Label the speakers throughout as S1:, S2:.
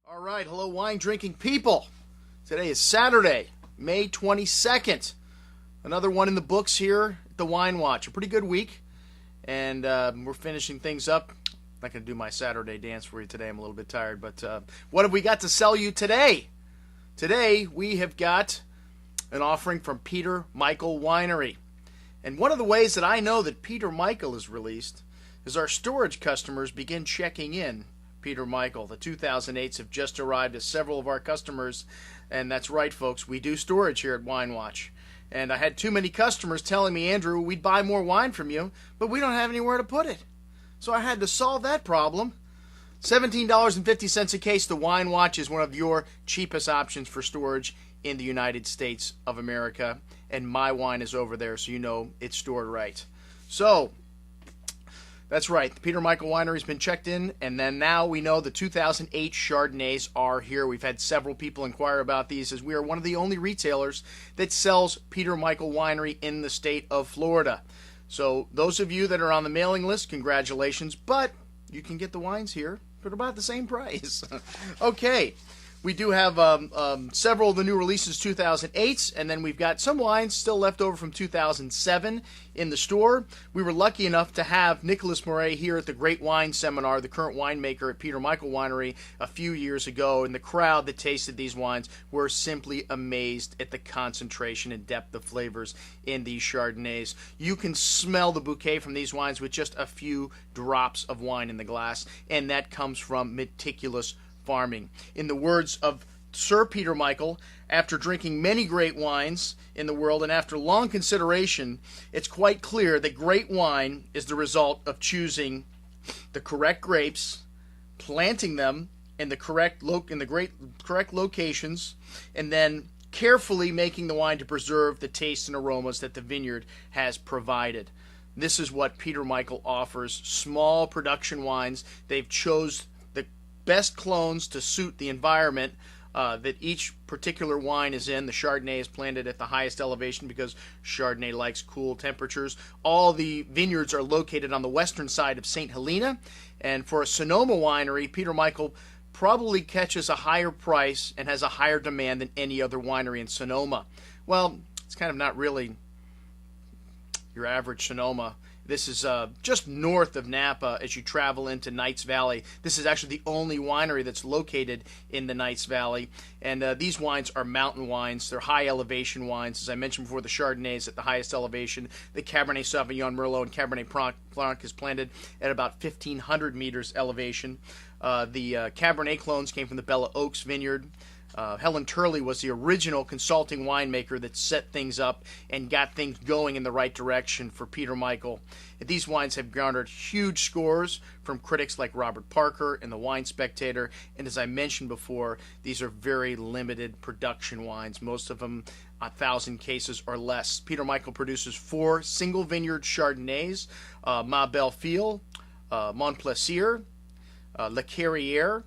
S1: All right, hello wine drinking people. Today is Saturday, May 22nd. Another one in the books here at the Wine Watch. A pretty good week, and we're finishing things up. I'm not going to do my Saturday dance for you today. I'm a little bit tired, but what have we got to sell you today? Today we have got an offering from Peter Micheal Winery. And one of the ways that I know that Peter Micheal is released is our storage customers begin checking in. Peter Micheal. The 2008s have just arrived as several of our customers, and that's right, folks, we do storage here at Wine Watch. And I had too many customers telling me, Andrew, we'd buy more wine from you, but we don't have anywhere to put it. So I had to solve that problem. $17.50 a case. The Wine Watch is one of your cheapest options for storage in the United States of America, and my wine is over there, so you know it's stored right. So that's right. The Peter Micheal Winery has been checked in, and then now we know the 2008 Chardonnays are here. We've had several people inquire about these, as we are one of the only retailers that sells Peter Micheal Winery in the state of Florida. So those of you that are on the mailing list, congratulations, but you can get the wines here for about the same price. Okay. We do have several of the new releases, 2008s, and then we've got some wines still left over from 2007 in the store. We were lucky enough to have Nicholas Moret here at the Great Wine Seminar, the current winemaker at Peter Micheal Winery, a few years ago, and the crowd that tasted these wines were simply amazed at the concentration and depth of flavors in these Chardonnays. You can smell the bouquet from these wines with just a few drops of wine in the glass, and that comes from meticulous farming. In the words of Sir Peter Micheal, after drinking many great wines in the world and after long consideration, it's quite clear that great wine is the result of choosing the correct grapes, planting them in the correct locations, and then carefully making the wine to preserve the tastes and aromas that the vineyard has provided. This is what Peter Micheal offers. Small production wines. They've chose best clones to suit the environment that each particular wine is in. The Chardonnay is planted at the highest elevation because Chardonnay likes cool temperatures. All the vineyards are located on the western side of St. Helena, and for a Sonoma winery, Peter Micheal probably catches a higher price and has a higher demand than any other winery in Sonoma. Well, it's kind of not really your average Sonoma. This is just north of Napa as you travel into Knights Valley. This is actually the only winery that's located in the Knights Valley. And these wines are mountain wines. They're high elevation wines. As I mentioned before, the Chardonnays at the highest elevation. The Cabernet Sauvignon, Merlot, and Cabernet Franc is planted at about 1,500 meters elevation. The Cabernet clones came from the Bella Oaks vineyard. Helen Turley was the original consulting winemaker that set things up and got things going in the right direction for Peter Micheal. These wines have garnered huge scores from critics like Robert Parker and the Wine Spectator, and as I mentioned before, these are very limited production wines, most of them 1,000 cases or less. Peter Micheal produces 4 single vineyard Chardonnays, Ma Belle Fille, Montplaisir, Le Carrière,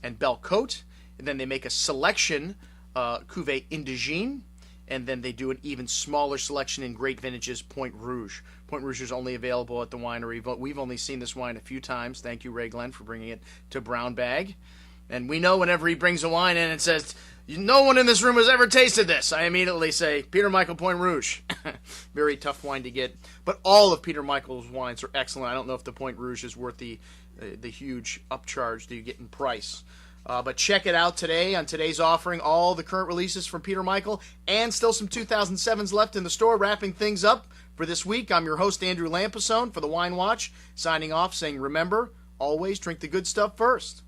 S1: and Belle Côte. And then they make a selection, Cuvée Indigène, and then they do an even smaller selection in great vintages, Point Rouge. Point Rouge is only available at the winery, but we've only seen this wine a few times. Thank you, Ray Glenn, for bringing it to Brown Bag. And we know whenever he brings a wine in and says, no one in this room has ever tasted this, I immediately say, Peter Micheal Point Rouge. Very tough wine to get. But all of Peter Micheal's wines are excellent. I don't know if the Point Rouge is worth the huge upcharge that you get in price. But check it out today on today's offering. All the current releases from Peter Micheal and still some 2007s left in the store. Wrapping things up for this week, I'm your host, Andrew Lampasone, for the Wine Watch, signing off saying, remember, always drink the good stuff first.